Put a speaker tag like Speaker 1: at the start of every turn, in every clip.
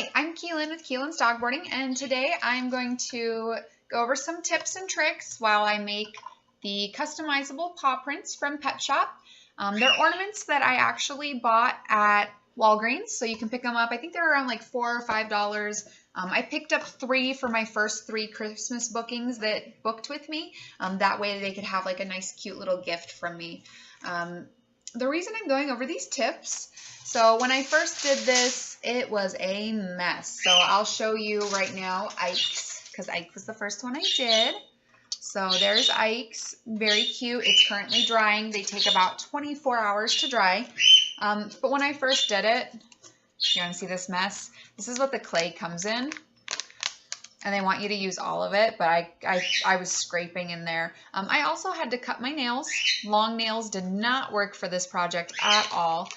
Speaker 1: Hi, I'm Keelan with Keelan's Dogboarding, and today I'm going to go over some tips and tricks while I make the customizable paw prints from Pet Shop. They're ornaments that I actually bought at Walgreens, so you can pick them up. I think they're around like $4 or $5. I picked up 3 for my first 3 Christmas bookings that booked with me. That way they could have like a nice cute little gift from me. The reason I'm going over these tips, so when I first did this, it was a mess. So I'll show you right now Ike's, because Ike was the first one I did. So there's Ike's, very cute. It's currently drying. They take about 24 hours to dry. But when I first did it, you want to see this mess? This is what the clay comes in. And they want you to use all of it, but I was scraping in there. I also had to cut my nails. Long nails did not work for this project at all.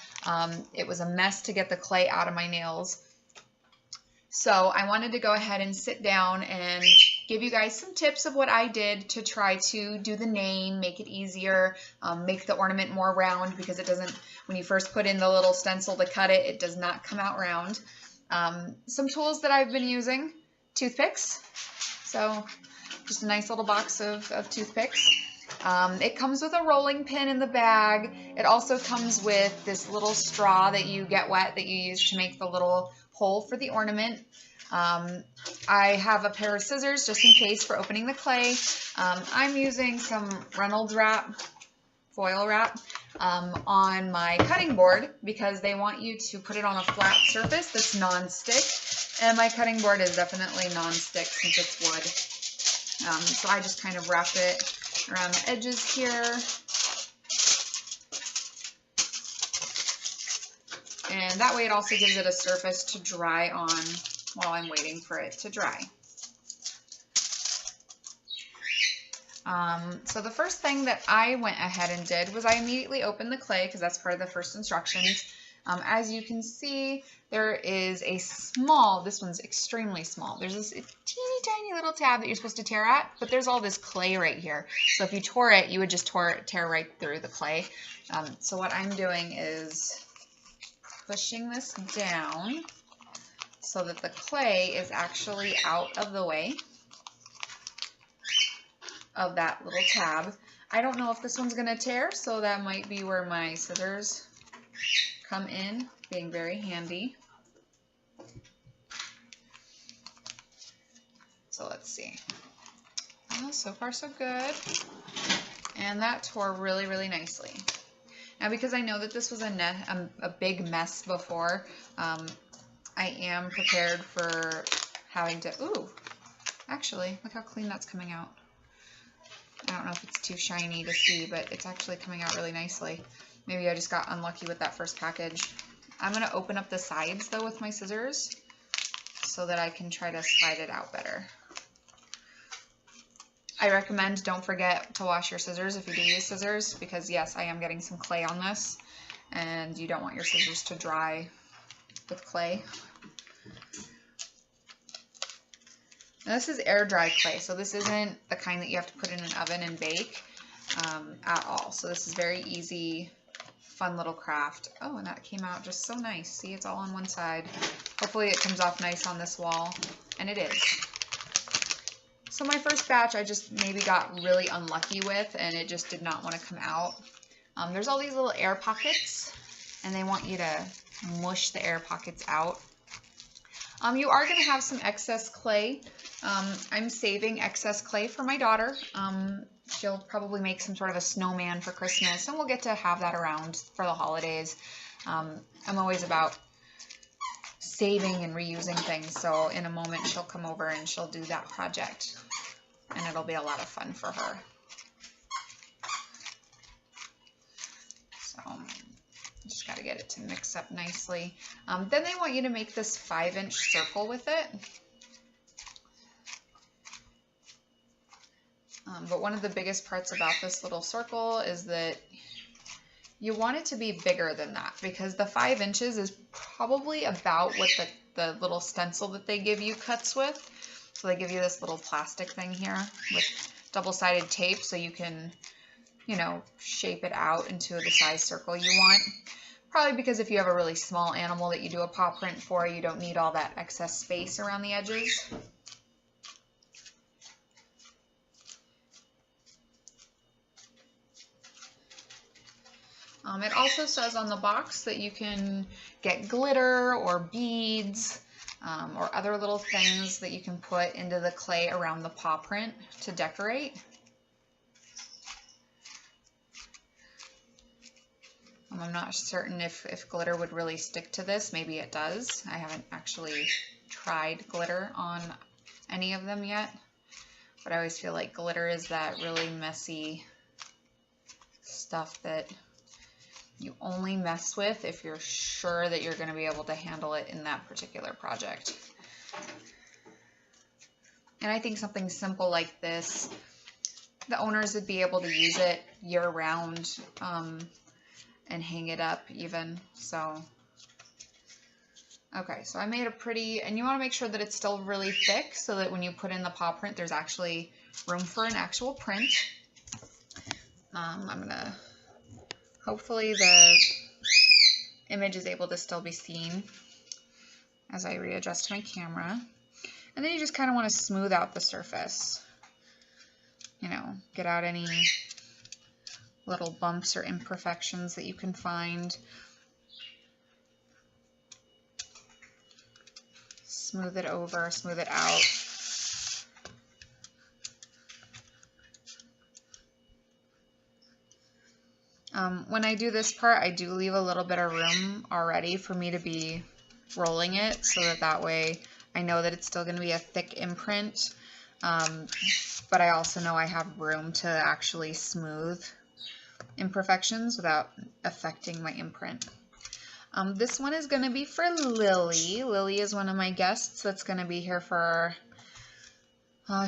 Speaker 1: It was a mess to get the clay out of my nails. So I wanted to go ahead and sit down and give you guys some tips of what I did to try to do the name, make it easier, make the ornament more round, because it doesn't, when you first put in the little stencil to cut it, it does not come out round. Some tools that I've been using. Toothpicks, so just a nice little box of toothpicks. It comes with a rolling pin in the bag. It also comes with this little straw that you get wet that you use to make the little hole for the ornament. I have a pair of scissors just in case for opening the clay. I'm using some Reynolds wrap, foil wrap, on my cutting board because they want you to put it on a flat surface that's non-stick. And my cutting board is definitely non-stick since it's wood. So I just kind of wrap it around the edges here. And that way it also gives it a surface to dry on while I'm waiting for it to dry. So the first thing that I went ahead and did was I immediately opened the clay because that's part of the first instructions. As you can see, there is a small, this one's extremely small. There's this teeny tiny little tab that you're supposed to tear at, but there's all this clay right here. So if you tore it, you would just tear right through the clay. So what I'm doing is pushing this down so that the clay is actually out of the way of that little tab. I don't know if this one's gonna tear, so that might be where my scissors come in, being very handy. So let's see. Oh, so far so good. And that tore really, really nicely. Now because I know that this was a big mess before, I am prepared for having to, ooh, actually, look how clean that's coming out. I don't know if it's too shiny to see, but it's actually coming out really nicely. Maybe I just got unlucky with that first package. I'm going to open up the sides though with my scissors so that I can try to slide it out better. I recommend don't forget to wash your scissors if you do use scissors, because yes, I am getting some clay on this and you don't want your scissors to dry with clay. Now this is air dry clay, so this isn't the kind that you have to put in an oven and bake at all. So this is very easy, fun little craft. Oh, and that came out just so nice. See, it's all on one side. Hopefully it comes off nice on this wall, and it is. So my first batch I just maybe got really unlucky with, and it just did not want to come out. There's all these little air pockets, and they want you to mush the air pockets out. You are going to have some excess clay. I'm saving excess clay for my daughter. She'll probably make some sort of a snowman for Christmas, and we'll get to have that around for the holidays. I'm always about saving and reusing things, so in a moment she'll come over and she'll do that project, and it'll be a lot of fun for her. So just got to get it to mix up nicely. Then they want you to make this 5-inch circle with it. But one of the biggest parts about this little circle is that you want it to be bigger than that, because the 5 inches is probably about what the little stencil that they give you cuts with. So they give you this little plastic thing here with double-sided tape so you can, you know, shape it out into the size circle you want. Probably because if you have a really small animal that you do a paw print for, you don't need all that excess space around the edges. It also says on the box that you can get glitter or beads or other little things that you can put into the clay around the paw print to decorate. I'm not certain if glitter would really stick to this. Maybe it does. I haven't actually tried glitter on any of them yet, but I always feel like glitter is that really messy stuff that you only mess with if you're sure that you're going to be able to handle it in that particular project. And I think something simple like this, the owners would be able to use it year-round and hang it up even. So, okay, so I made a pretty, and you want to make sure that it's still really thick so that when you put in the paw print, there's actually room for an actual print. I'm going to, hopefully the image is able to still be seen as I readjust my camera. And then you just kind of want to smooth out the surface. You know, get out any little bumps or imperfections that you can find. Smooth it over, smooth it out. When I do this part, I do leave a little bit of room already for me to be rolling it, so that way I know that it's still going to be a thick imprint, but I also know I have room to actually smooth imperfections without affecting my imprint. This one is going to be for Lily. Lily is one of my guests that's going to be here for,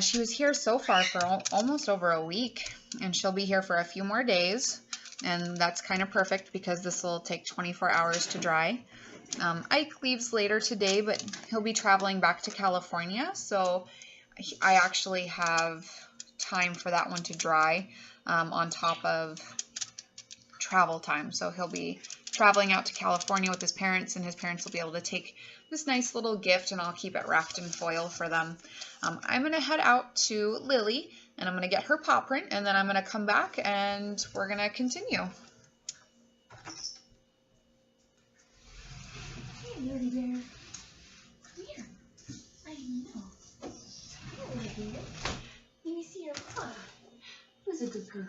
Speaker 1: she was here so far for almost over a week, and she'll be here for a few more days. And that's kind of perfect because this will take 24 hours to dry. Ike leaves later today, but he'll be traveling back to California, so I actually have time for that one to dry on top of travel time. So he'll be traveling out to California with his parents, and his parents will be able to take this nice little gift, and I'll keep it wrapped in foil for them. I'm going to head out to Lily, and I'm going to get her paw print, and then I'm going to come back and we're going to continue.
Speaker 2: Hey, Lily Bear. Come here. I know. Hi, Lily Bear. Let me see your paw. Who's a good girl?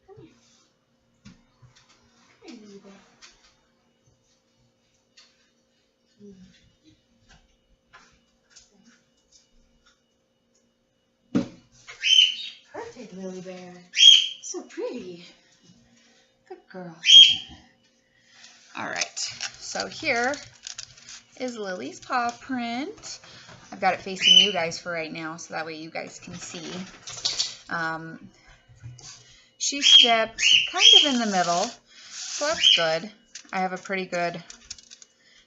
Speaker 2: Come here. Come here, Lily Bear. Perfect, Lily Bear. So pretty. Good girl.
Speaker 1: All right, so here is Lily's paw print. I've got it facing you guys for right now, so that way you guys can see. She stepped kind of in the middle, so that's good. I have a pretty good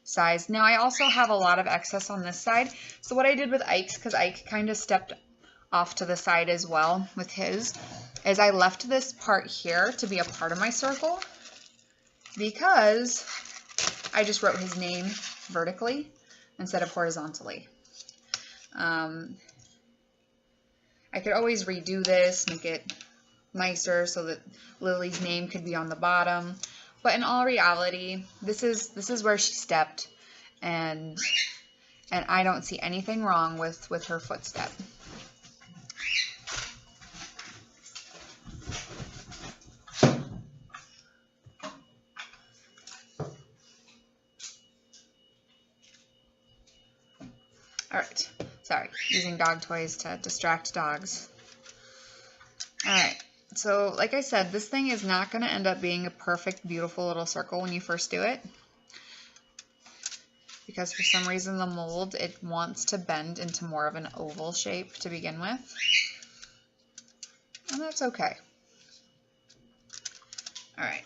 Speaker 1: size. Now I also have a lot of excess on this side, so what I did with Ike's, because Ike kind of stepped off to the side as well with his, is I left this part here to be a part of my circle because I just wrote his name vertically instead of horizontally. I could always redo this, make it nicer so that Lily's name could be on the bottom, but in all reality, this is where she stepped, and I don't see anything wrong with her footstep. Alright, sorry, using dog toys to distract dogs. Alright, so like I said, this thing is not going to end up being a perfect, beautiful little circle when you first do it. Because for some reason the mold, it wants to bend into more of an oval shape to begin with. And that's okay. Alright.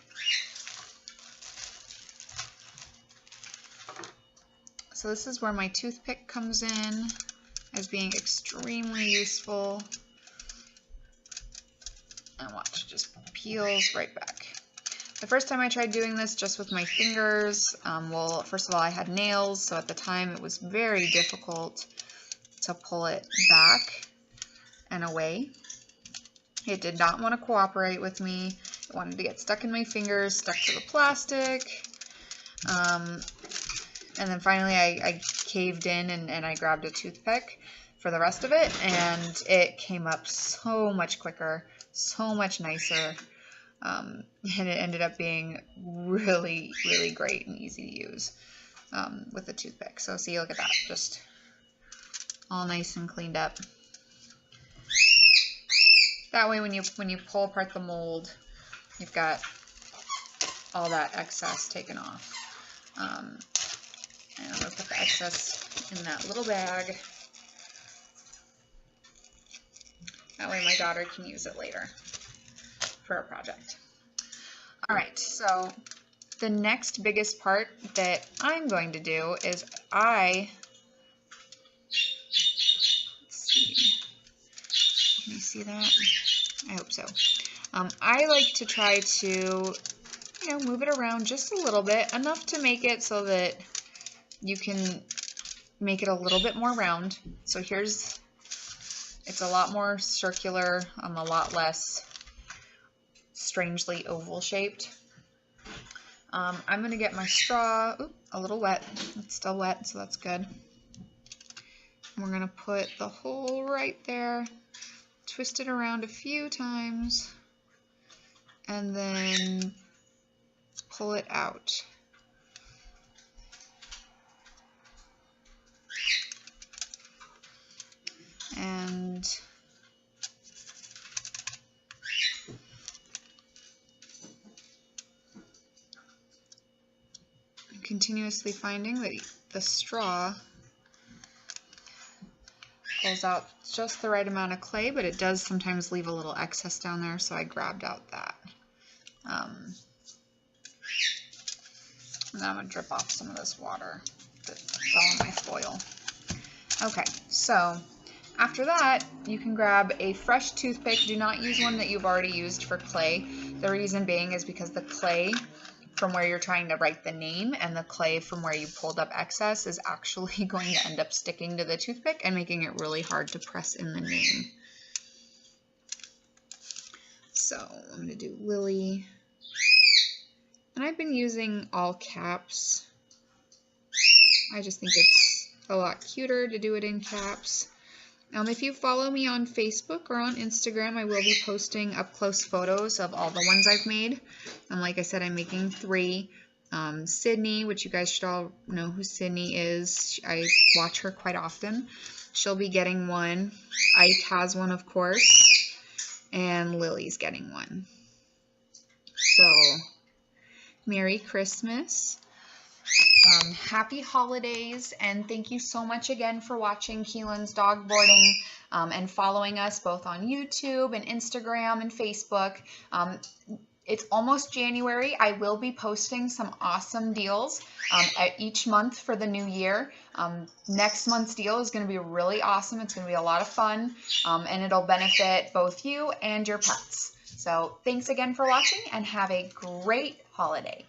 Speaker 1: So this is where my toothpick comes in as being extremely useful. And watch, it just peels right back. The first time I tried doing this just with my fingers, well, first of all, I had nails, so at the time it was very difficult to pull it back and away. It did not want to cooperate with me. It wanted to get stuck in my fingers, stuck to the plastic. And then finally I caved in and I grabbed a toothpick for the rest of it, and it came up so much quicker, so much nicer. And it ended up being really, really great and easy to use with the toothpick. So see, look at that, just all nice and cleaned up. That way when you pull apart the mold, you've got all that excess taken off. And I'm going to put the excess in that little bag. That way my daughter can use it later for a project. All right, so the next biggest part that I'm going to do is let's see, can you see that? I hope so. I like to try to, move it around just a little bit, enough to make it so that you can make it a little bit more round. So it's a lot more circular, a lot less strangely oval shaped. I'm going to get my straw, a little wet. It's still wet, so that's good. We're going to put the hole right there, twist it around a few times, and then pull it out. And continuously finding that the straw pulls out just the right amount of clay, but it does sometimes leave a little excess down there, so I grabbed out that. And then I'm going to drip off some of this water that fell on my foil. Okay, so after that, you can grab a fresh toothpick. Do not use one that you've already used for clay. The reason being is because the clay from where you're trying to write the name and the clay from where you pulled up excess is actually going to end up sticking to the toothpick and making it really hard to press in the name. So I'm going to do Lily. And I've been using all caps. I just think it's a lot cuter to do it in caps. If you follow me on Facebook or on Instagram, I will be posting up-close photos of all the ones I've made. Like I said, I'm making 3. Sydney, which you guys should all know who Sydney is. I watch her quite often. She'll be getting one. Ike has one, of course. And Lily's getting one. So, Merry Christmas. Happy holidays, and thank you so much again for watching Keelan's Dog Boarding and following us both on YouTube and Instagram and Facebook. It's almost January. I will be posting some awesome deals each month for the new year. Next month's deal is going to be really awesome. It's going to be a lot of fun, and it'll benefit both you and your pets. So thanks again for watching, and have a great holiday.